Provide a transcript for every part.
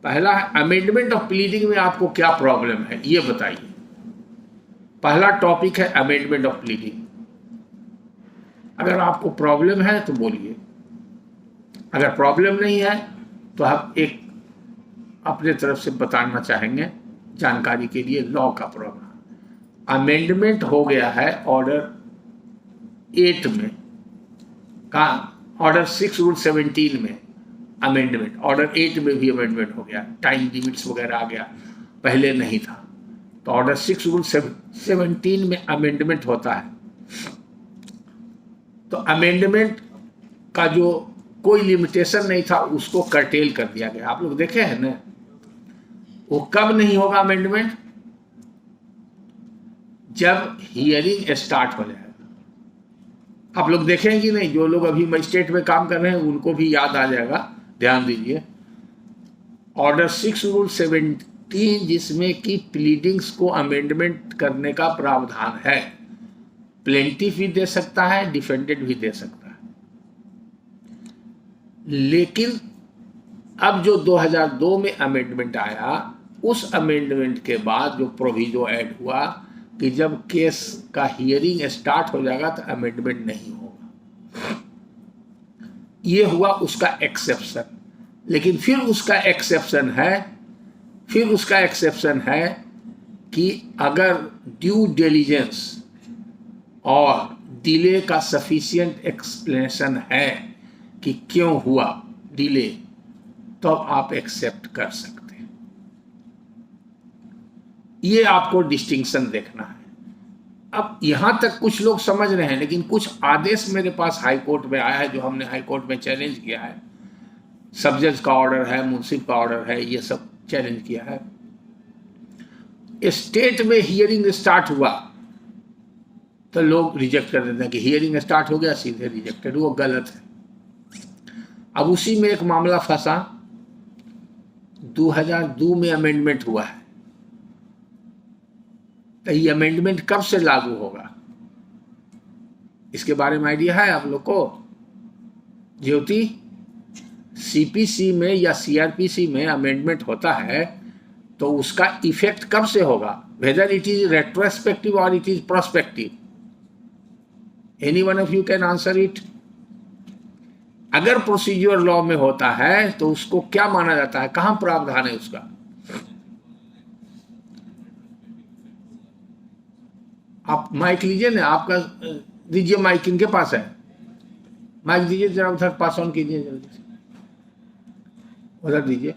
पहला है amendment of pleading में आपको क्या प्रॉब्लम है ये बताइए। पहला टॉपिक है अमेंडमेंट ऑफ प्लीडिंग। अगर आपको प्रॉब्लम है तो बोलिए, अगर प्रॉब्लम नहीं है तो हम एक अपने तरफ से बताना चाहेंगे जानकारी के लिए लॉ का प्रॉब्लम। अमेंडमेंट हो गया है ऑर्डर 8 में का, ऑर्डर 6 रूल 17 में अमेंडमेंट, ऑर्डर 8 में भी अमेंडमेंट हो गया, टाइम लिमिट्स वगैरह आ गया, पहले नहीं था। तो ऑर्डर 6 रूल 17 में अमेंडमेंट होता है। तो अमेंडमेंट का जो कोई लिमिटेशन नहीं था उसको कर्टेल कर दिया गया। आप लोग देखे हैं ना, वो कब नहीं होगा अमेंडमेंट? जब हियरिंग स्टार्ट हो जाएगा। आप लोग देखें कि नहीं, जो लोग अभी मजिस्ट्रेट में काम कर रहे हैं उनको भी याद आ जाएगा, ध्यान दीजिए। ऑर्डर 6 रूल 17 जिसमें कि प्लीडिंग्स को अमेंडमेंट करने का प्रावधान है, प्लेंटिफ भी दे सकता है, डिफेंडेंट भी दे सकता है। लेकिन अब जो 2002 में अमेंडमेंट आया, उस अमेंडमेंट के बाद जो प्रोविजो ऐड हुआ कि जब केस का हियरिंग स्टार्ट हो जाएगा तो अमेंडमेंट नहीं होगा, ये हुआ उसका एक्सेप्शन। लेकिन फिर उसका एक्सेप्शन है कि अगर ड्यू डिलिजेंस और डिले का सफिशिएंट एक्सप्लेनेशन है कि क्यों हुआ डिले, तो आप एक्सेप्ट कर सकते हैं। ये आपको डिस्टिंक्शन देखना है। अब यहां तक कुछ लोग समझ रहे हैं, लेकिन कुछ आदेश मेरे पास हाई कोर्ट में आया है जो हमने हाई कोर्ट में चैलेंज किया है। सब जज का ऑर्डर है, मुंसिफ का ऑर्डर है, ये सब चैलेंज किया है। स्टेट में हियरिंग स्टार्ट हुआ तो लोग रिजेक्ट कर देते हैं कि हियरिंग स्टार्ट हो गया सीधे रिजेक्टेड, वो गलत है। अब उसी में एक मामला फंसा, 2002 में अमेंडमेंट हुआ है, तो ये अमेंडमेंट कब से लागू होगा, इसके बारे में आइडिया है आप लोग को? ज्योति, सीपीसी में या सीआरपीसी में अमेंडमेंट होता है तो उसका इफेक्ट कब से होगा, वेदर इट इज रेट्रोस्पेक्टिव और it is prospective? Any one of you can answer it? अगर प्रोसीजर लॉ में होता है तो उसको क्या माना जाता है, कहां प्रावधान है उसका? आप माइक लीजिए ना, आपका दीजिए माइक, इनके पास है माइक, दीजिए जरा, उधर पास ऑन कीजिए, जल्दी से उधर दीजिए।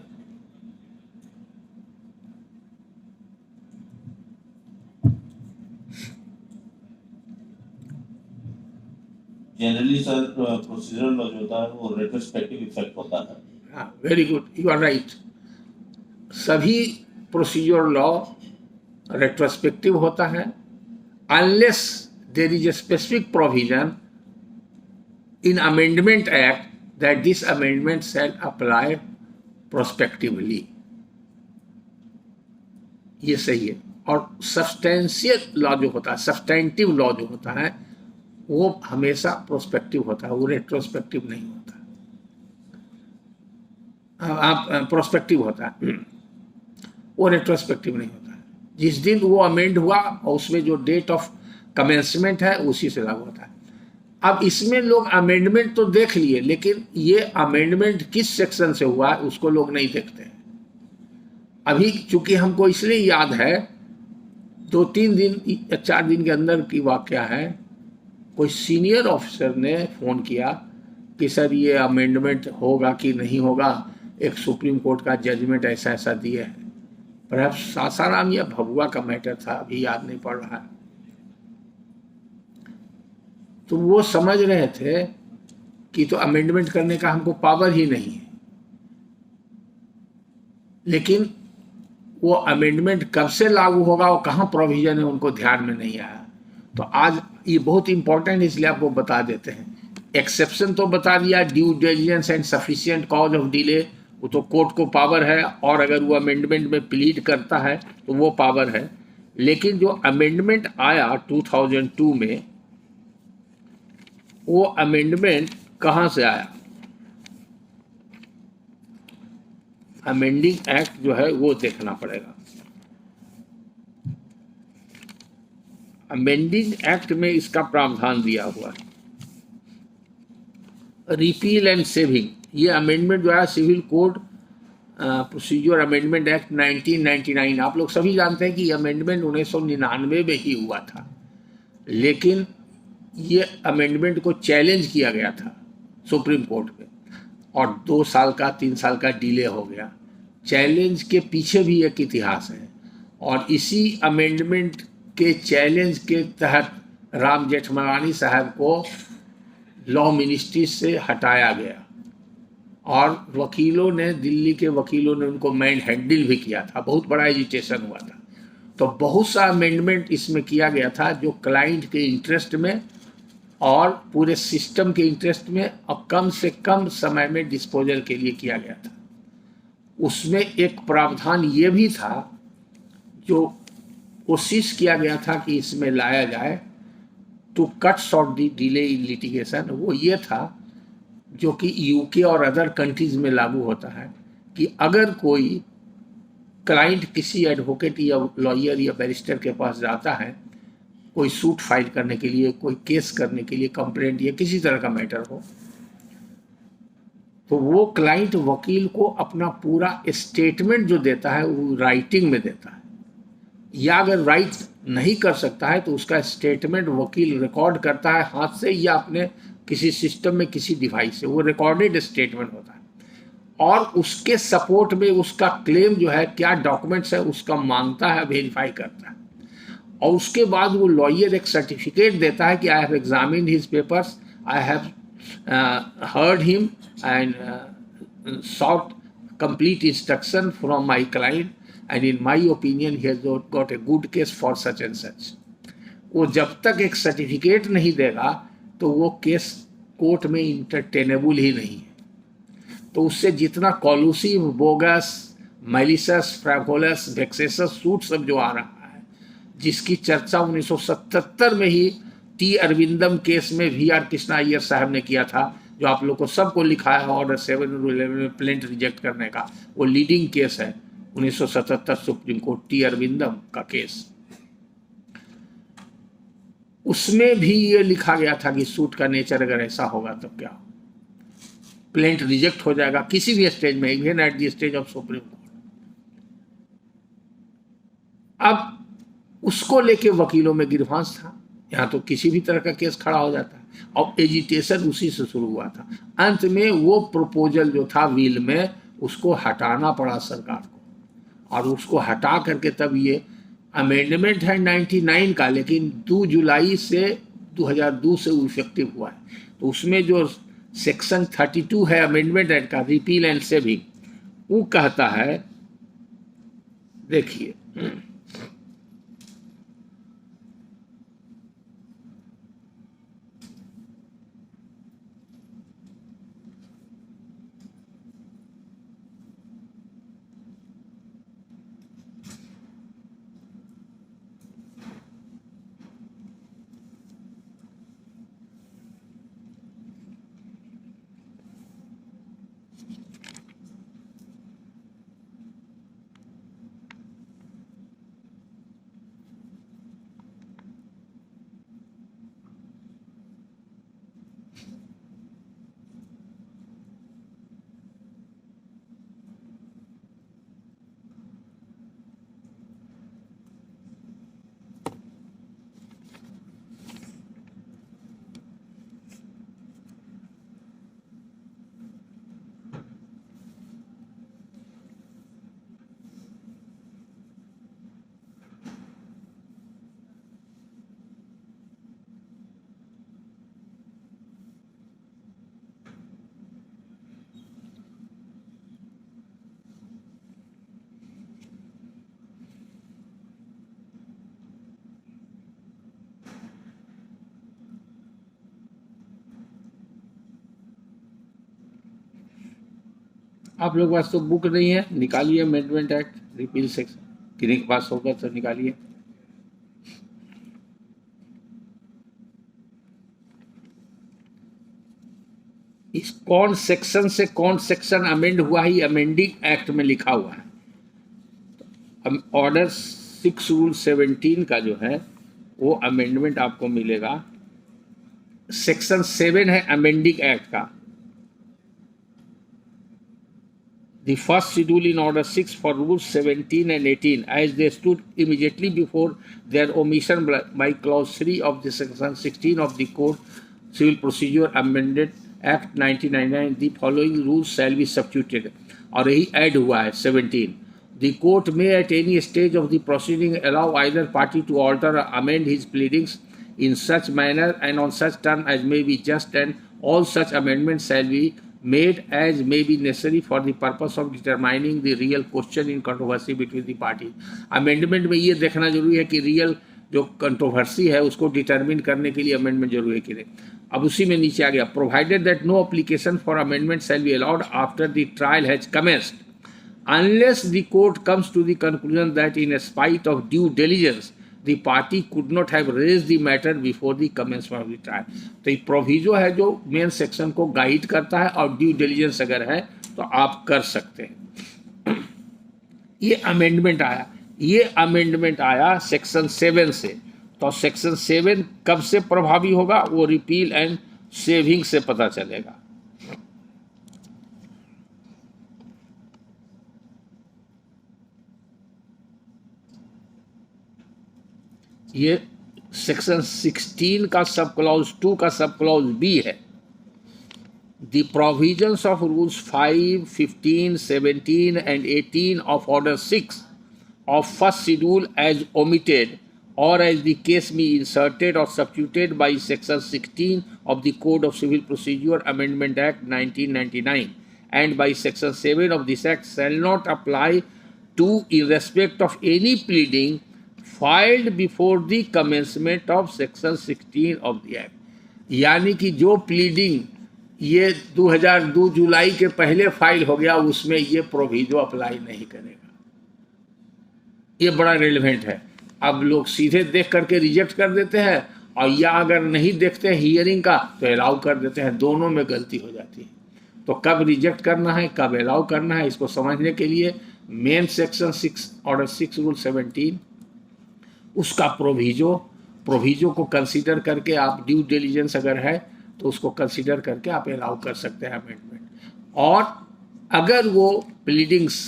जनरली सर प्रोसीजरल लॉ जो होता है वो रेट्रोस्पेक्टिव इफेक्ट होता है। हाँ, very good, you are right. सभी प्रोसीजर लॉ रेट्रोस्पेक्टिव होता है unless there is a specific provision in amendment act that this amendment shall apply prospectively। ये सही है। और सब्सटेंशियल लॉ जो होता है, सब्सटेंटिव लॉ जो होता है, वो हमेशा प्रोस्पेक्टिव होता है, वो रेट्रोस्पेक्टिव नहीं होता। आप प्रोस्पेक्टिव होता है, वो रेट्रोस्पेक्टिव नहीं होता है। जिस दिन वो अमेंड हुआ और उसमें जो डेट ऑफ कमेंसमेंट है उसी से लागू होता है। अब इसमें लोग अमेंडमेंट तो देख लिए, लेकिन ये अमेंडमेंट किस सेक्शन से हुआ उसको लोग नहीं देखते हैं। अभी चूंकि हमको इसलिए याद है, 2-3 दिन या 4 दिन के अंदर की वाकया है, कोई सीनियर ऑफिसर ने फोन किया कि सर ये अमेंडमेंट होगा कि नहीं होगा, एक सुप्रीम कोर्ट का जजमेंट ऐसा ऐसा दिया है। पर सासाराम या भभुआ का मैटर था, अभी याद नहीं पड़ रहा है। तो वो समझ रहे थे कि तो अमेंडमेंट करने का हमको पावर ही नहीं है, लेकिन वो अमेंडमेंट कब से लागू होगा और कहाँ प्रोविजन है उनको ध्यान में नहीं आया। तो आज ये बहुत इंपॉर्टेंट, इसलिए आपको बता देते हैं। एक्सेप्शन तो बता दिया, due diligence and sufficient cause of delay, वो तो कोर्ट को पावर है, और अगर वो अमेंडमेंट में प्लीड करता है तो वो पावर है। लेकिन जो अमेंडमेंट आया 2002 में, वो अमेंडमेंट कहाँ से आया? अमेंडिंग एक्ट जो है वो देखना पड़ेगा। अमेंडिंग एक्ट में इसका प्रावधान दिया हुआ है, रिपील एंड सेविंग। ये अमेंडमेंट जो है civil code procedure amendment act 1999, आप लोग सभी जानते हैं कि अमेंडमेंट 1999 में ही हुआ था, लेकिन ये अमेंडमेंट को चैलेंज किया गया था सुप्रीम कोर्ट में और 2 साल का 3 साल का डिले हो गया। चैलेंज के पीछे भी एक इतिहास है और इसी अमेंडमेंट के चैलेंज के तहत राम जेठमलानी साहब को लॉ मिनिस्ट्री से हटाया गया और वकीलों ने, दिल्ली के वकीलों ने उनको मैन हैंडल भी किया था, बहुत बड़ा एजिटेशन हुआ था। तो बहुत सा अमेंडमेंट इसमें किया गया था जो क्लाइंट के इंटरेस्ट में और पूरे सिस्टम के इंटरेस्ट में और कम से कम समय में डिस्पोजल के लिए किया गया था। उसमें एक प्रावधान ये भी था जो कोशिश किया गया था कि इसमें लाया जाए to cut short the delay in litigation, वो ये था जो कि यूके और अदर कंट्रीज में लागू होता है कि अगर कोई क्लाइंट किसी एडवोकेट या लॉयर या बैरिस्टर के पास जाता है कोई सूट फाइल करने के लिए, कोई केस करने के लिए, कंप्लेंट या किसी तरह का मैटर हो, तो वो क्लाइंट वकील को अपना पूरा स्टेटमेंट जो देता है वो राइटिंग में देता है, या अगर राइट नहीं कर सकता है तो उसका स्टेटमेंट वकील रिकॉर्ड करता है हाथ से या अपने किसी सिस्टम में किसी डिवाइस से, वो रिकॉर्डेड स्टेटमेंट होता है और उसके सपोर्ट में उसका क्लेम जो है क्या डॉक्यूमेंट्स है उसका मांगता है, वेरीफाई करता है और उसके बाद वो लॉयर एक सर्टिफिकेट देता है कि I have examined his papers, I have heard him and sought complete instruction from my client and in my opinion he has got a good case for such and such। वो जब तक एक certificate नहीं देगा तो वो case court में इंटरटेनेबल ही नहीं है। तो उससे जितना कॉलूसिव, बोगस, मैलिशस, फ्रैवोलस, वेक्सेसस सूट सब जो आ रहा है, जिसकी चर्चा 1977 में ही टी अरविंदम केस में VR कृष्णा अय्यर साहब ने किया था, जो आप लोग को सबको लिखा है ऑर्डर 711 में प्लेंट रिजेक्ट करने का, वो लीडिंग केस है 1977 सुप्रीम कोर्ट टी अरविंदम का केस। उसमें भी ये लिखा गया था कि सूट का नेचर अगर ऐसा होगा तो क्या प्लेंट रिजेक्ट हो जाएगा किसी भी स्टेज में, even at the stage of supreme court. अब उसको लेके वकीलों में गिरवांस था, यहाँ तो किसी भी तरह का केस खड़ा हो जाता है और एजिटेशन उसी से शुरू हुआ था। अंत में वो प्रपोजल जो था विल में उसको हटाना पड़ा सरकार को और उसको हटा करके तब ये अमेंडमेंट है 99 का, लेकिन 2 जुलाई से 2002 से इफेक्टिव हुआ है। तो उसमें जो सेक्शन 32 है अमेंडमेंट एक्ट का, रिपील एंड सेविंग, वो कहता है, देखिए आप लोग के पास तो बुक नहीं है, निकालिए अमेंडमेंट एक्ट रिपील सेक्शन, किसी के पास होगा तो निकालिए। इस कौन सेक्शन से कौन सेक्शन अमेंड हुआ ही अमेंडिंग एक्ट में लिखा हुआ है। ऑर्डर 6 रूल 17 का जो है वो अमेंडमेंट आपको मिलेगा, सेक्शन 7 है अमेंडिंग एक्ट का। The first schedule in order 6 for rules 17 and 18 as they stood immediately before their omission by clause 3 of the section 16 of the Code Civil Procedure Amended Act 1999, the following rules shall be substituted, और यही add हुआ है 17। The court may at any stage of the proceeding allow either party to alter or amend his pleadings in such manner and on such term as may be just, and all such amendments shall be made as may be necessary for the purpose of determining the real question in controversy between the parties। Amendment में ये देखना जरूरी है कि real जो controversy है उसको determine करने के लिए अमेंडमेंट जरूरी है कि नहीं। अब उसी में नीचे आ गया, provided that no application for amendment shall be allowed after the trial has commenced unless the court comes to the conclusion that in spite of due diligence the party could not have raised the matter before the commencement of the trial। तो ये proviso है जो main section को guide करता है, और due diligence अगर है तो आप कर सकते हैं। ये अमेंडमेंट आया सेक्शन 7 से। तो सेक्शन 7 कब से प्रभावी होगा वो रिपील एंड सेविंग से पता चलेगा। ये सेक्शन 16 का सब क्लॉज 2 का सब क्लॉज बी है। The provisions of rules 5, 15, 17 and 18 of order 6 of first schedule as omitted or as the case be inserted or substituted by section 16 of the Code of Civil Procedure Amendment Act 1999 and by section 7 of this act shall not apply to in respect of any pleading filed before the commencement of section 16 of the act। यानी कि जो pleading ये 2002 जुलाई के पहले file हो गया उसमें ये प्रोविजो अप्लाई नहीं करेगा। ये बड़ा रेलेवेंट है। अब लोग सीधे देख करके रिजेक्ट कर देते हैं, और या अगर नहीं देखते हैं हियरिंग का तो अलाउ कर देते हैं, दोनों में गलती हो जाती है। तो कब रिजेक्ट करना है कब अलाउ करना है इसको समझने के लिए मेन सेक्शन 6 ऑर्डर 6 रूल 17 उसका प्रोविजो को कंसीडर करके आप ड्यू डिलीजेंस अगर है तो उसको कंसीडर करके आप अलाउ कर सकते हैं अमेंडमेंट। और अगर वो प्लीडिंग्स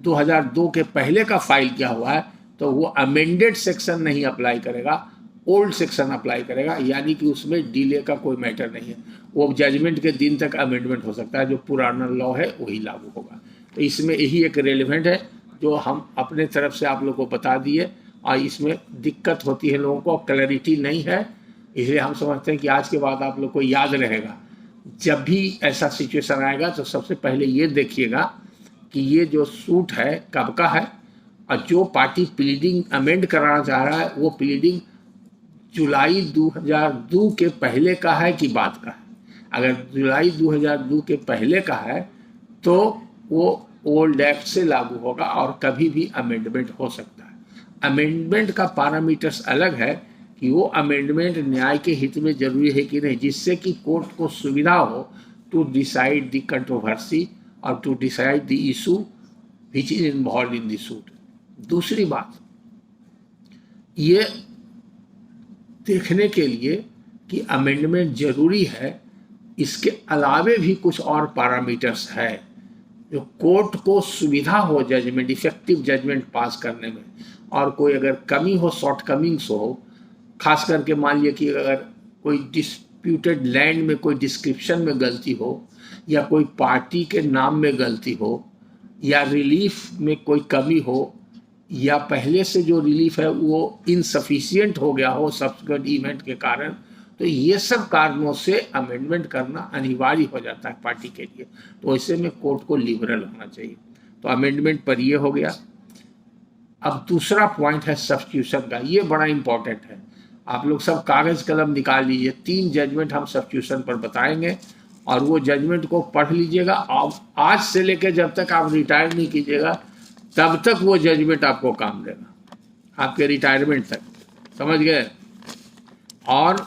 2002 के पहले का फाइल किया हुआ है तो वो अमेंडेड सेक्शन नहीं अप्लाई करेगा, ओल्ड सेक्शन अप्लाई करेगा, यानी कि उसमें डिले का कोई मैटर नहीं है। वो जजमेंट के दिन तक अमेंडमेंट हो सकता है, जो पुराना लॉ है वही लागू होगा। तो इसमें यही एक रेलेवेंट है जो हम अपने तरफ से आप लोग को बता दिए, और इसमें दिक्कत होती है लोगों को, क्लैरिटी नहीं है, इसलिए हम समझते हैं कि आज के बाद आप लोग को याद रहेगा। जब भी ऐसा सिचुएशन आएगा तो सबसे पहले ये देखिएगा कि ये जो सूट है कब का है, और जो पार्टी प्लीडिंग अमेंड कराना चाह रहा है वो प्लीडिंग जुलाई 2002 के पहले का है कि बाद का है। अगर जुलाई 2002 के पहले का है तो वो ओल्ड एक्ट से लागू होगा और कभी भी अमेंडमेंट हो सकता है। अमेंडमेंट का पैरामीटर्स अलग है कि वो अमेंडमेंट न्याय के हित में जरूरी है कि नहीं, जिससे कि कोर्ट को सुविधा हो टू डिसाइड द कंट्रोवर्सी और to decide the issue which is involve in the suit. दूसरी बात ये देखने के लिए कि अमेंडमेंट जरूरी है, इसके अलावे भी कुछ और पैरामीटर्स है जो कोर्ट को सुविधा हो जजमेंट इफेक्टिव जजमेंट पास करने में, और कोई अगर कमी हो शॉर्टकमिंग्स हो, खास करके मान लिया कि अगर कोई डिस्प्यूटेड लैंड में कोई डिस्क्रिप्शन में गलती हो, या कोई पार्टी के नाम में गलती हो, या रिलीफ में कोई कमी हो, या पहले से जो रिलीफ है वो इनसफिशिएंट हो गया हो सब्सिक्वेंट इवेंट के कारण, तो ये सब कारणों से अमेंडमेंट करना अनिवार्य हो जाता है पार्टी के लिए। तो ऐसे में कोर्ट को लिबरल होना चाहिए। तो अमेंडमेंट पर ये हो गया। अब दूसरा पॉइंट है सब्स्टिट्यूशन का, ये बड़ा इंपॉर्टेंट है। आप लोग सब कागज कलम निकाल लीजिए, 3 जजमेंट हम सब्स्टिट्यूशन पर बताएंगे और वो जजमेंट को पढ़ लीजिएगा। अब आज से लेकर जब तक आप रिटायर नहीं कीजिएगा तब तक वो जजमेंट आपको काम देगा, आपके रिटायरमेंट तक, समझ गए। और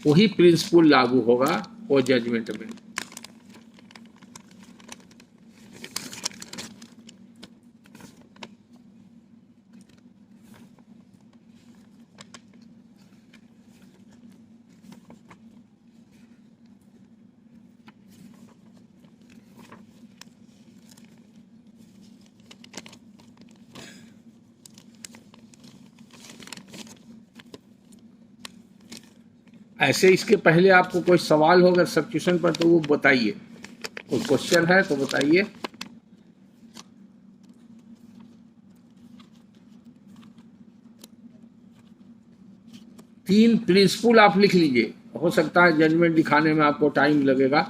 वही प्रिंसिपल लागू होगा वो जजमेंट में। ऐसे इसके पहले आपको कोई सवाल हो अगर सब्स्टिट्यूशन पर तो वो बताइए, कोई क्वेश्चन है तो बताइए। तीन प्रिंसिपल आप लिख लीजिए, हो सकता है जजमेंट दिखाने में आपको टाइम लगेगा।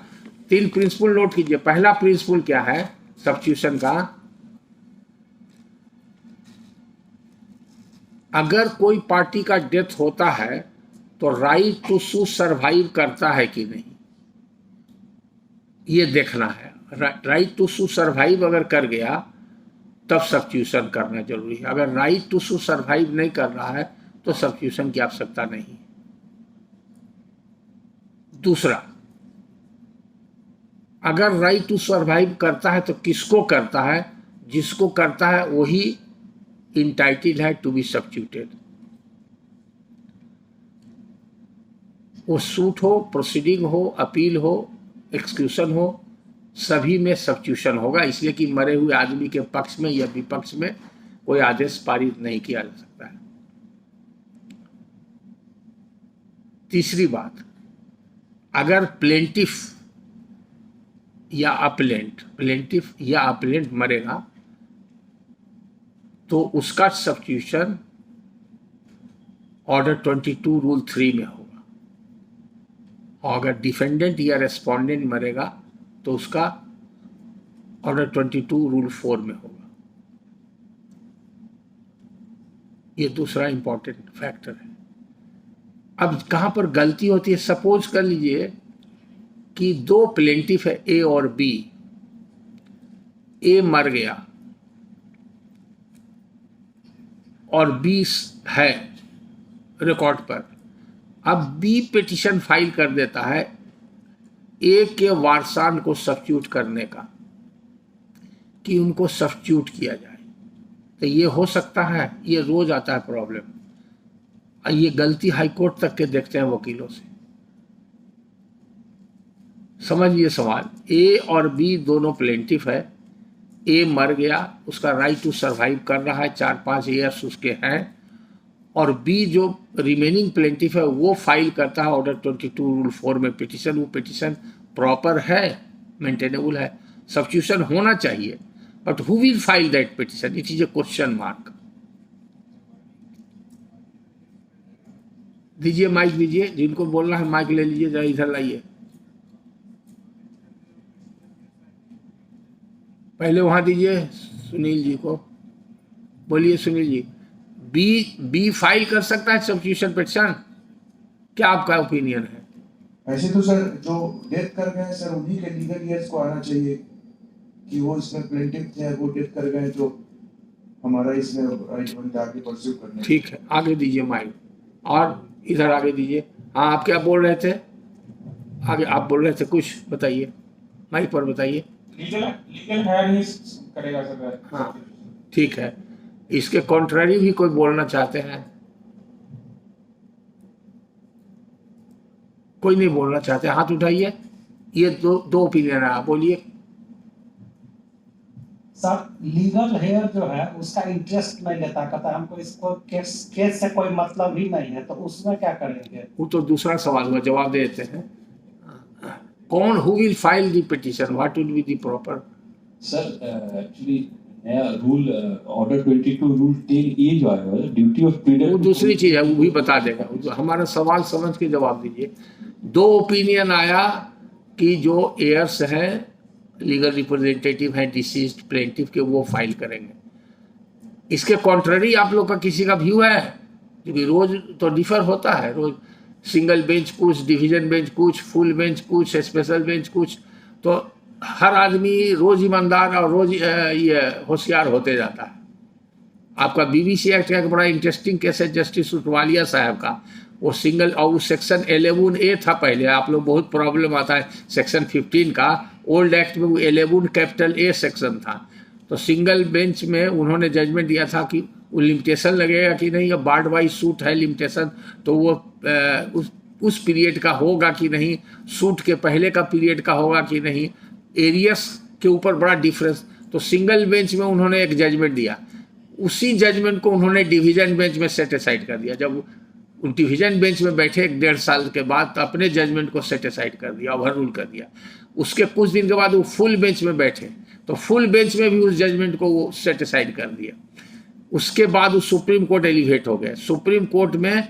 तीन प्रिंसिपल नोट कीजिए। पहला प्रिंसिपल क्या है सब्स्टिट्यूशन का? अगर कोई पार्टी का डेथ होता है तो राइट टू सू सरवाइव करता है कि नहीं, ये देखना है। राइट टू सू सरवाइव अगर कर गया तब सब्स्टिट्यूशन करना जरूरी है। अगर राइट टू सू सरवाइव नहीं कर रहा है तो सब्स्टिट्यूशन की आवश्यकता नहीं। दूसरा, अगर राइट टू सरवाइव करता है तो किसको करता है? जिसको करता है वही इंटाइटल्ड है टू बी सब्स्टिट्यूटेड। वो सूट हो, प्रोसीडिंग हो, अपील हो, एक्सक्यूशन हो, सभी में सब्स्टिट्यूशन होगा, इसलिए कि मरे हुए आदमी के पक्ष में या विपक्ष में कोई आदेश पारित नहीं किया जा सकता है। तीसरी बात, अगर प्लेंटिफ या अपलेंट मरेगा तो उसका सब्स्टिट्यूशन ऑर्डर 22 रूल 3 में होगा, और अगर डिफेंडेंट या रेस्पोंडेंट मरेगा तो उसका ऑर्डर 22 रूल 4 में होगा। ये दूसरा इंपॉर्टेंट फैक्टर है। अब कहां पर गलती होती है? सपोज कर लीजिए कि दो प्लेंटिफ है ए और बी, ए मर गया और बी है रिकॉर्ड पर। अब बी पिटीशन फाइल कर देता है ए के वारसान को सब्स्टिट्यूट करने का, कि उनको सब्स्टिट्यूट किया जाए। तो ये हो सकता है, ये रोज आता है प्रॉब्लम। ये गलती हाईकोर्ट तक के देखते हैं वकीलों से। समझिए सवाल, ए और बी दोनों प्लेंटिफ है। ए मर गया, उसका राइट टू सरवाइव कर रहा है, 4-5 ईयर्स उसके हैं, और बी जो रिमेनिंग प्लेंटिफ है वो फाइल करता है ऑर्डर 22 रूल 4 में पिटीशन। वो पिटीशन प्रॉपर है, मेंटेनेबल है, सब्स्टिट्यूशन होना चाहिए, but who will file that petition? It is a question mark. दीजिए माइक दीजिए, जिनको बोलना है माइक ले लीजिए, जरा इधर लाइए। पहले वहां दीजिए सुनील जी को, बोलिए सुनील जी। बी फाइल कर सकता है सब्स्टिट्यूशन पिटीशन? क्या आपका ओपिनियन है? ऐसे तो सर जो डेथ कर गए सर उन्हीं के लीगल ईयर्स को आना चाहिए कि वो इसमें प्लेंटिफ थे, वो डेथ कर गए तो हमारा इसमें राइट बनता है आगे परस्यू करने। ठीक है, आगे दीजिए माइक, और इधर आगे दीजिए। हाँ, आप क्या बोल रहे थे? आगे आप बोल रहे थे कुछ, बताइए, माइक पर बताइए। लीगल है नहीं करेगा सर। हाँ ठीक है, इसके कॉन्ट्ररी भी कोई बोलना चाहते हैं? कोई नहीं बोलना चाहते, हाथ उठाइए। ये दो ओपिनियन है, आप बोलिए। सर लीगल हेयर जो है उसका इंटरेस्ट नहीं लेता, कहता हमको इसको केस से कोई मतलब ही नहीं है, तो उसमें क्या करेंगे? वो तो दूसरा सवाल हुआ, जवाब दे देते हैं। कौन who will file the petition, what will be the proper? Sir actually rule order 22 rule 10 ए जो है ड्यूटी ऑफ प्रीडेंस, वो दूसरी चीज है, वो भी बता देगा। हमारा सवाल समझ के जवाब दीजिए। दो ओपिनियन आया कि जो एयर्स हैं, लीगल रिप्रेजेंटेटिव हैं डिसीज्ड प्लेंटिफ के, वो फाइल करेंगे। इसके कॉन्ट्ररी आप लोग का किसी का व्यू है? क्योंकि रोज तो डिफर होता है, रोज सिंगल बेंच कुछ, डिवीजन बेंच कुछ, फुल बेंच कुछ, स्पेशल बेंच कुछ, तो हर आदमी रोज ईमानदार और रोज ये होशियार होते जाता है। आपका बीबीसी एक्ट का एक बड़ा इंटरेस्टिंग केस है जस्टिस उटवालिया साहब का। वो सिंगल, और सेक्शन 11A था पहले, आप लोग बहुत प्रॉब्लम आता है सेक्शन 15 का। ओल्ड एक्ट में वो 11A सेक्शन था। तो सिंगल बेंच में उन्होंने जजमेंट दिया था कि वो लिमिटेशन लगेगा कि नहीं, अब बार्ड वाइज सूट है लिमिटेशन, तो वो उस पीरियड का होगा कि नहीं, सूट के पहले का पीरियड का होगा कि नहीं, एरियस के ऊपर बड़ा डिफरेंस। तो सिंगल बेंच में उन्होंने एक जजमेंट दिया, उसी जजमेंट को उन्होंने डिवीजन बेंच में सेट असाइड कर दिया। जब उन डिवीजन बेंच में बैठे 1.5 साल के बाद तो अपने जजमेंट को सेट असाइड कर दिया, ओवर रूल कर दिया। उसके कुछ दिन के बाद वो फुल बेंच में बैठे तो फुल बेंच में भी उस जजमेंट को वो सेट असाइड कर दिया। उसके बाद वो सुप्रीम कोर्ट एलिवेट हो गए, सुप्रीम कोर्ट में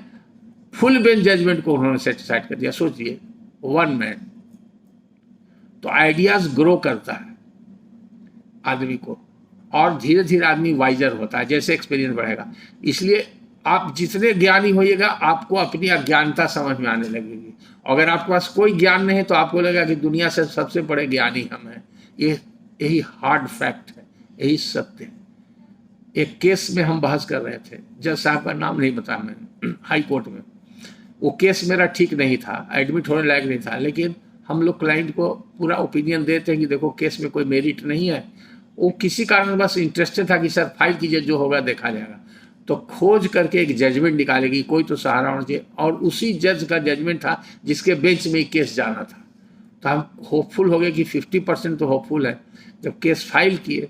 फुल बेंच जजमेंट को उन्होंने सेट असाइड कर दिया। सोचिए, वन मैन। तो आइडियाज ग्रो करता है आदमी को, और धीरे धीरे आदमी वाइजर होता है जैसे एक्सपीरियंस बढ़ेगा। इसलिए आप जितने ज्ञानी होइएगा आपको अपनी अज्ञानता समझ में आने लगेगी। अगर आपके पास कोई ज्ञान नहीं है तो आपको लगेगा कि दुनिया से सबसे बड़े ज्ञानी हम हैं। यही हार्ड फैक्ट है, यही सत्य है। एक केस में हम बहस कर रहे थे, जज साहब का नाम नहीं बताया मैंने, हाई कोर्ट में। वो केस मेरा ठीक नहीं था, एडमिट होने लायक नहीं था, लेकिन हम लोग क्लाइंट को पूरा ओपिनियन देते हैं कि देखो केस में कोई मेरिट नहीं है। वो किसी कारण बस इंटरेस्टेड था कि सर फाइल कीजिए, जो होगा देखा जाएगा। तो खोज करके एक जजमेंट निकालेगी, कोई तो सहारा होना चाहिए, और उसी जज का जजमेंट था जिसके बेंच में केस जाना था। तो हम होपफुल हो गए कि 50% तो होपफुल है। जब केस फाइल किए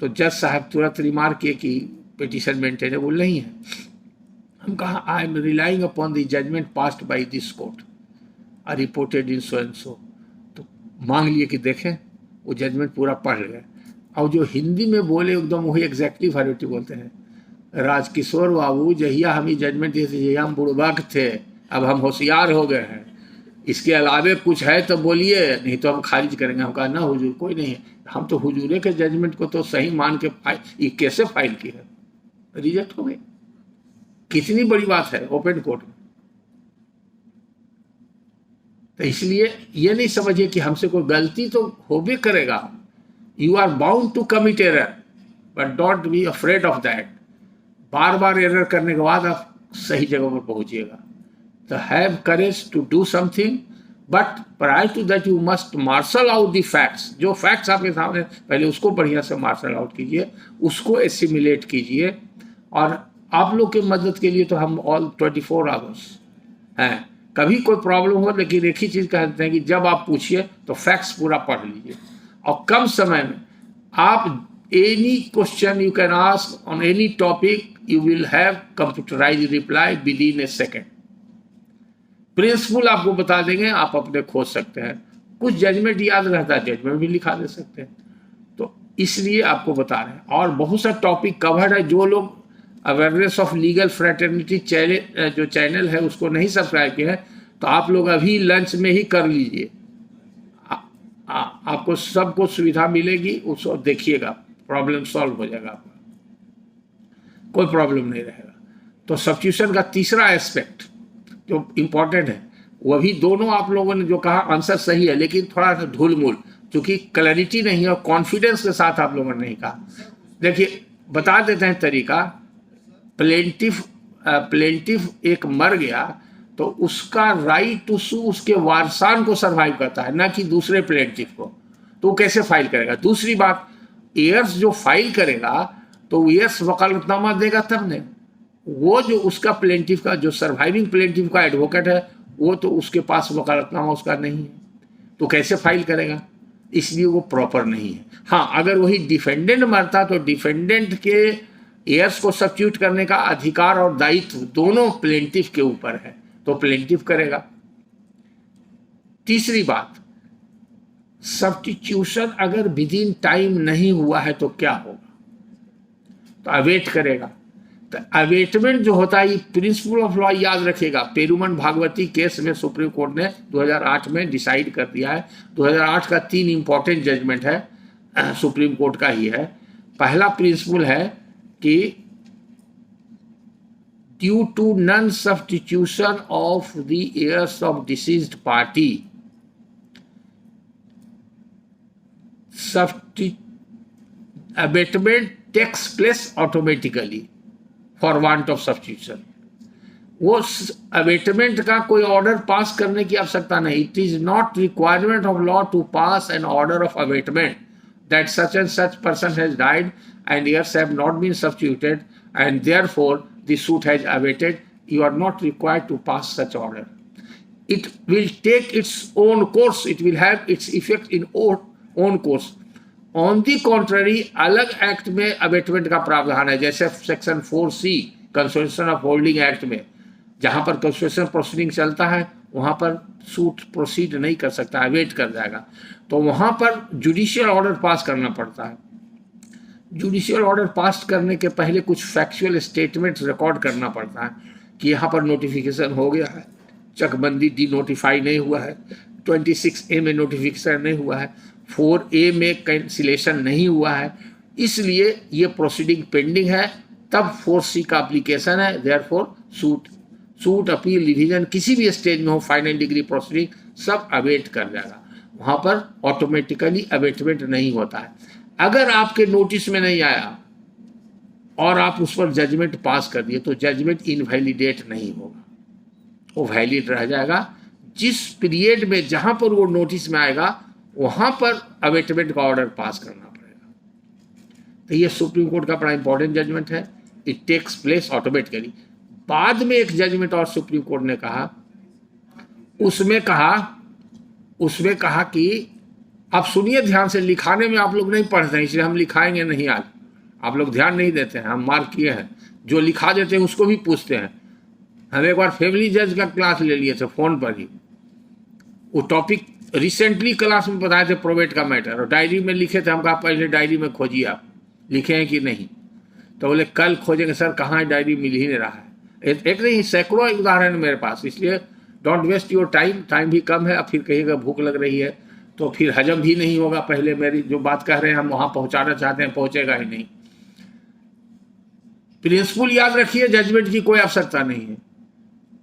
तो जज साहब तुरंत रिमार्क किए कि पिटीशन मेंटेनेबल नहीं है। हम कहा I am relying upon the judgment passed by this court और reported in so and so. तो मांग लिए कि देखें, वो जजमेंट पूरा पढ़ गए, और जो हिंदी में बोले एकदम वही एग्जैक्टली वर्बटी बोलते हैं। राजकिशोर बाबू, जहिया हम ये जजमेंट दिए थे, जहिया हम बुड़बक थे, अब हम होशियार हो गए हैं, इसके अलावे कुछ है तो बोलिए, नहीं तो हम खारिज करेंगे। हम कहा ना हुजूर, कोई नहीं है, हम तो हुजूरे के जजमेंट को तो सही मान के ये कैसे फाइल की है, रिजेक्ट हो गई। कितनी बड़ी बात है ओपन कोर्ट में। तो इसलिए ये नहीं समझिए कि हमसे कोई गलती तो हो भी करेगा, you are bound to commit error, but don't be afraid of that. बार बार एरर करने के बाद आप सही जगह पर पहुंचिएगा। तो have courage to do something, but prior to that you must marshal out the facts. जो फैक्ट्स आपके सामने, पहले उसको बढ़िया से मार्शल आउट कीजिए, उसको एसिमिलेट कीजिए। और आप लोग की मदद के लिए तो हम ऑल 24 आवर्स हैं। कभी कोई प्रॉब्लम हो, लेकिन एक ही चीज़ कहते हैं कि जब आप पूछिए तो फैक्ट्स पूरा पढ़ लीजिए, और कम समय में आप any question you can ask on any topic, you will have computerised reply within a second. Principal आपको बता देंगे, आप अपने खोज सकते हैं। कुछ जजमेंट याद रहता है, जजमेंट भी लिखा दे सकते हैं। तो इसलिए आपको बता रहे हैं, और बहुत सा टॉपिक कवर्ड है। जो लोग अवेयरनेस ऑफ लीगल फ्रेटर्निटी जो चैनल है उसको नहीं सब्सक्राइब किया है, तो आप लोग अभी लंच में ही कर लीजिए, आपको सबको सुविधा मिलेगी, उसको देखिएगा, प्रॉब्लम सॉल्व हो जाएगा, आपका कोई प्रॉब्लम नहीं रहेगा। तो सब्स्टिट्यूशन का तीसरा एस्पेक्ट जो इम्पोर्टेंट है, वो भी दोनों आप लोगों ने जो कहा आंसर सही है, लेकिन थोड़ा सा धूल-मूल, क्योंकि क्लैरिटी नहीं है और कॉन्फिडेंस के साथ आप लोगों ने नहीं कहा। देखिए, बता देते हैं तरीका। प्लेंटिफ एक मर गया तो उसका राइट टू सू उसके वारसान को सर्वाइव करता है, ना कि दूसरे प्लेंटिफ को। तो वो कैसे फाइल करेगा? दूसरी बात, एयर्स जो फाइल करेगा तो एयर्स वकालतनामा देगा तब ने। वो जो उसका प्लेंटिफ का, जो सर्वाइविंग प्लेंटिफ का एडवोकेट है, वो तो उसके पास वकालतनामा उसका नहीं है, तो कैसे फाइल करेगा? इसलिए वो प्रॉपर नहीं है। हाँ, अगर वही डिफेंडेंट मरता तो डिफेंडेंट के एयर्स को सब्स्टिट्यूट करने का अधिकार और दायित्व दोनों प्लेंटिफ के ऊपर है, तो प्लेंटिफ करेगा। तीसरी बात, सब्स्टिट्यूशन अगर विद इन टाइम नहीं हुआ है तो क्या होगा? तो अवेट करेगा। तो अवेटमेंट जो होता है, ये प्रिंसिपल ऑफ लॉ याद रखिएगा। पेरुमल भागवती केस में सुप्रीम कोर्ट ने 2008 में डिसाइड कर दिया है। 2008 का 3 इंपॉर्टेंट जजमेंट है, सुप्रीम कोर्ट का ही है। पहला प्रिंसिपल है कि due to non substitution of the heirs of deceased party, abatement takes place automatically for want of substitution. वो अबेटमेंट का कोई ऑर्डर पास करने की आवश्यकता नहीं। It is not requirement of law to pass an order of abatement that such and such person has died and heirs have not been substituted and therefore the suit has abated. You are not required to pass such order. It will take its own course. It will have its effect in own course. On the contrary, अलग act में abetment का प्रावधान है, जैसे section 4C consolidation of holding act में जहां पर construction proceeding चलता है वहां पर सूट प्रोसीड नहीं कर सकता, वेट कर जाएगा। तो वहां पर जुडिशियल ऑर्डर पास करना पड़ता है। जुडिशियल ऑर्डर पास करने के पहले कुछ फैक्चुअल स्टेटमेंट्स रिकॉर्ड करना पड़ता है कि यहाँ पर नोटिफिकेशन हो गया है, चकबंदी डी नोटिफाई नहीं हुआ है, 26A में नोटिफिकेशन नहीं हुआ है, 4A में कैंसिलेशन नहीं हुआ है, इसलिए ये प्रोसीडिंग पेंडिंग है। तब 4C का एप्लीकेशन है, देयरफॉर सूट अपील रिवीजन किसी भी स्टेज में हो, फाइनल डिग्री प्रोसीडिंग सब अवेट कर जाएगा। वहाँ पर ऑटोमेटिकली अवेटमेंट नहीं होता है। अगर आपके नोटिस में नहीं आया और आप उस पर जजमेंट पास कर दिए तो जजमेंट इनवैलिडेट नहीं होगा, वो वैलिड रह जाएगा। जिस पीरियड में जहां पर वो नोटिस में आएगा वहां पर अवेटमेंट का ऑर्डर पास करना पड़ेगा। तो ये सुप्रीम कोर्ट का बड़ा इंपॉर्टेंट जजमेंट है, इट टेक्स प्लेस ऑटोमेटिकली। बाद में एक जजमेंट और सुप्रीम कोर्ट ने कहा, उसमें कहा कि आप सुनिए ध्यान से, लिखाने में आप लोग नहीं पढ़ते हैं इसलिए हम लिखाएंगे नहीं आज, आप लोग ध्यान नहीं देते हैं, हम मार्क किए हैं, जो लिखा देते हैं उसको भी पूछते हैं। हम एक बार फैमिली जज का क्लास ले लिए थे फोन पर ही, वो टॉपिक रिसेंटली क्लास में बताए थे प्रोबेट का मैटर, और डायरी में लिखे थे। हम कहा पहले डायरी में खोजिए आप लिखे हैं कि नहीं, तो बोले कल खोजेंगे। सर कहाँ है, डायरी मिल ही नहीं रहा है। एक नहीं सैकड़ों उदाहरण मेरे पास, इसलिए डोंट वेस्ट योर टाइम भी कम है। अब फिर कहिएगा भूख लग रही है तो फिर हजम भी नहीं होगा। पहले मेरी जो बात कह रहे हैं हम वहां पहुंचाना चाहते हैं, पहुंचेगा ही नहीं। प्रिंसिपल याद रखिए, जजमेंट की कोई आवश्यकता नहीं है,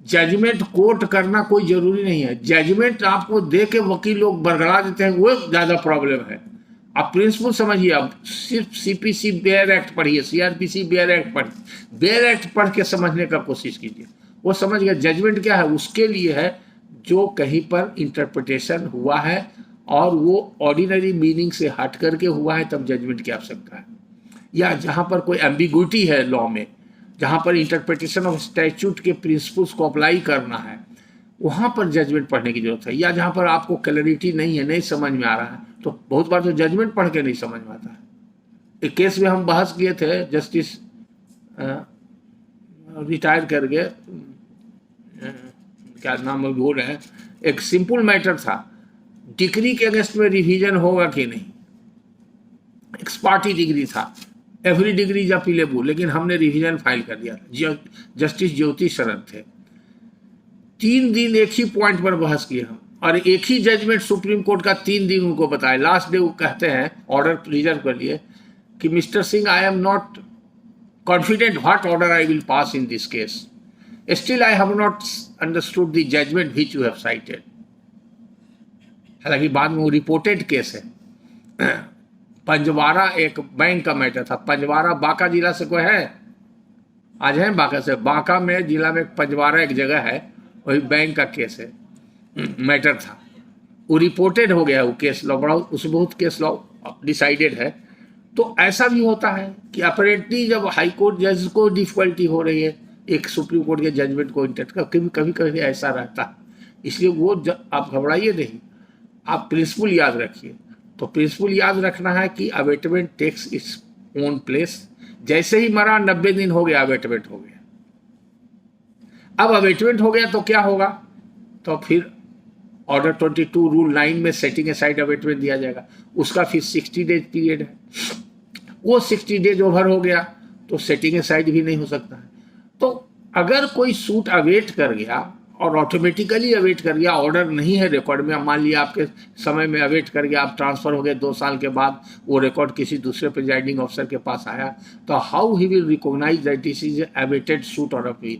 जजमेंट कोर्ट करना कोई जरूरी नहीं है। जजमेंट आपको दे के वकील लोग बरगला देते हैं, वो ज्यादा प्रॉब्लम है। आप प्रिंसिपल समझिए, आप सिर्फ CPC बेयर एक्ट पढ़िए, CRPC बेयर एक्ट पढ़िए, बेयर एक्ट पढ़ के समझने का कोशिश कीजिए, वो समझ गए जजमेंट क्या है। उसके लिए है जो कहीं पर इंटरप्रिटेशन हुआ है और वो ऑर्डिनरी मीनिंग से हट करके हुआ है, तब जजमेंट की आवश्यकता है। या जहां पर कोई एम्बिग्विटी है लॉ में, जहां पर इंटरप्रिटेशन ऑफ स्टैट्यूट के प्रिंसिपल्स को अप्लाई करना है, वहां पर जजमेंट पढ़ने की जरूरत है। या जहां पर आपको क्लैरिटी नहीं है, नहीं समझ में आ रहा है, तो बहुत बार तो जजमेंट पढ़ के नहीं समझ में आता है। एक केस में हम बहस किए थे, जस्टिस रिटायर कर गए, क्या नाम भूल रहे हैं, एक सिंपल मैटर था, डिग्री के अगेंस्ट में रिवीजन होगा कि नहीं। एक्सपार्टी डिग्री था, एवरी डिग्री इज अपीलेबल, लेकिन हमने रिवीजन फाइल कर दिया था। जस्टिस ज्योति शरण थे। 3 दिन एक ही पॉइंट पर बहस किए हम, और एक ही जजमेंट सुप्रीम कोर्ट का 3 दिन उनको बताया। लास्ट डे वो कहते हैं ऑर्डर रिजर्व कर लिए कि mister Singh, I am not confident what order I will pass in this case, still I have not understood the judgment which you have cited. हालांकि बाद में वो रिपोर्टेड केस है। पंजवारा एक बैंक का मैटर था, पंजवारा बांका जिला से कोई है, आज है बांका से, बांका में जिला में पंजवारा एक जगह है, वही बैंक का केस है, मैटर था, वो रिपोर्टेड हो गया, वो केस लॉ बड़ा, उस बहुत केस लॉ डिसाइडेड है। तो ऐसा भी होता है कि अपेरेंटली जब हाई कोर्ट जज को डिफिकल्टी हो रही है एक सुप्रीम कोर्ट के जजमेंट को इंटरप्रेट, कभी कभी ऐसा रहता है, इसलिए वो आप घबराइए नहीं, आप प्रिंसिपल याद रखिए। तो प्रिंसिपल याद रखना है कि abetment takes its own place. जैसे ही मरा 90 दिन हो गया, अवेटमेंट हो गया। अब अवेटमेंट हो गया तो क्या होगा, तो फिर ऑर्डर 22 रूल 9 में सेटिंग असाइड अवेटमेंट दिया जाएगा, उसका फिर 60 डेज पीरियड है। वो 60 डेज ओवर हो गया तो सेटिंग असाइड भी नहीं हो सकता है। तो अगर कोई सूट अवेट कर गया और ऑटोमेटिकली अवेट कर गया, ऑर्डर नहीं है रिकॉर्ड में, मान लिया आपके समय में अवेट कर गया, आप ट्रांसफर हो गए, 2 साल के बाद वो रिकॉर्ड किसी दूसरे प्रिजाइडिंग ऑफिसर के पास आया, तो how he will recognise that this is awaited suit और अपील।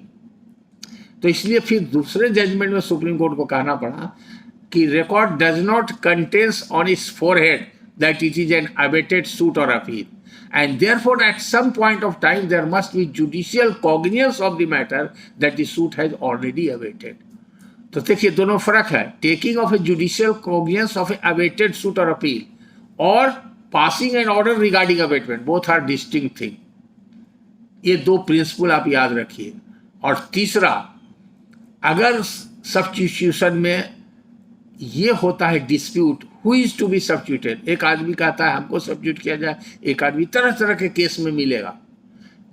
तो इसलिए फिर दूसरे जजमेंट में सुप्रीम कोर्ट को कहना पड़ा कि record does not contains on it's forehead that it is an awaited suit और appeal, and therefore at some point of time there must be judicial cognizance of the matter that the suit has already awaited. तो देखिए दोनों फर्क है, taking of a judicial cognizance of a awaited suit or appeal और passing an order regarding abatement, both are distinct thing. ये 2 principal आप याद रखिए। और तीसरा, अगर सब्स्टिट्यूशन में ये होता है dispute, who is to be substituted, एक आदमी कहता है हमको सब्स्टिट्यूट किया जाए, एक आदमी, तरह तरह के केस में मिलेगा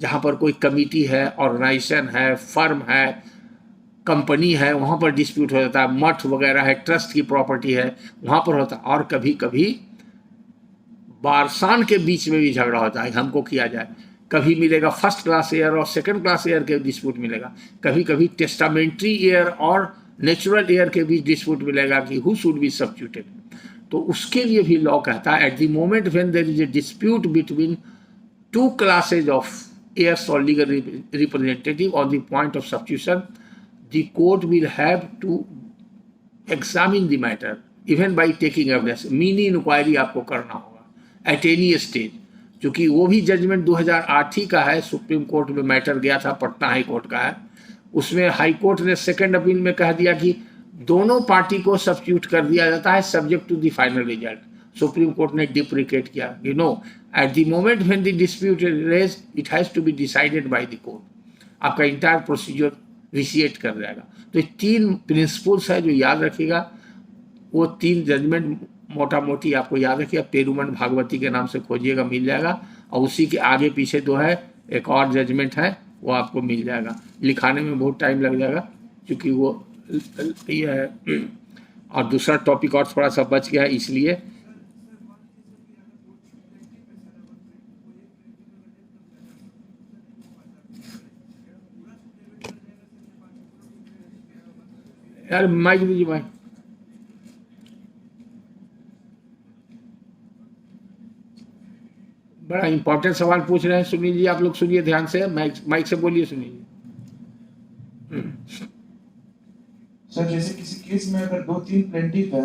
जहां पर कोई कमिटी है, ऑर्गेनाइजेशन है, फर्म है, कंपनी है वहाँ पर डिस्प्यूट हो जाता है, मठ वगैरह है, ट्रस्ट की प्रॉपर्टी है वहाँ पर होता है, और कभी कभी वारसान के बीच में भी झगड़ा होता है, हमको किया जाए। कभी मिलेगा फर्स्ट क्लास एयर और सेकंड क्लास एयर के डिस्प्यूट मिलेगा, कभी कभी टेस्टामेंट्री एयर और नेचुरल एयर के बीच डिस्प्यूट मिलेगा कि हु शुड बी सब्स्टिट्यूटेड। तो उसके लिए भी लॉ कहता है at the moment when there is a dispute between two classes of heirs or legal representative on the point of substitution, the court will have to examine the matter even by taking evidence. Mini inquiry आपको करना होगा at any stage, क्योंकि वो भी judgement 2008 ही का है, supreme court में matter गया था, पटना हाई कोर्ट का है। उसमें हाई कोर्ट ने सेकंड अपील में कह दिया कि दोनों पार्टी को सब्स्टिट्यूट कर दिया जाता है subject to the final result. Supreme court ने डिप्रिकेट किया, you know at the moment when the dispute is raised it has to be decided by the court. आपका इंटायर प्रोसीजर विसिएट कर जाएगा। तो ये 3 प्रिंसिपल्स है जो याद रखिएगा, वो 3 जजमेंट मोटा मोटी आपको याद रखिएगा। पेरूमल भागवती के नाम से खोजिएगा, मिल जाएगा, और उसी के आगे पीछे जो है एक और जजमेंट है वो आपको मिल जाएगा। लिखाने में बहुत टाइम लग जाएगा क्योंकि वो ये है, और दूसरा टॉपिक और थोड़ा सा बच गया है इसलिए। यार माइक दीजिए भाई। बड़ा इंपॉर्टेंट सवाल पूछ रहे हैं, सुनिए जी, आप लोग सुनिए ध्यान से, माइक से बोलिए, सुनिए। सर जैसे किसी केस में अगर 2-3 प्लेंटिफ है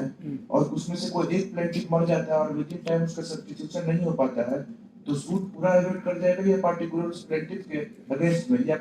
और उसमें से कोई एक प्लेंटिफ मर जाता है और विद इन टाइम उसका सब्स्टिट्यूशन नहीं हो पाता है, तो सूट पूरा एवेट कर जाएगा या पार्टिकुलर उस प्लेंटिफ के अगेंस्ट में, या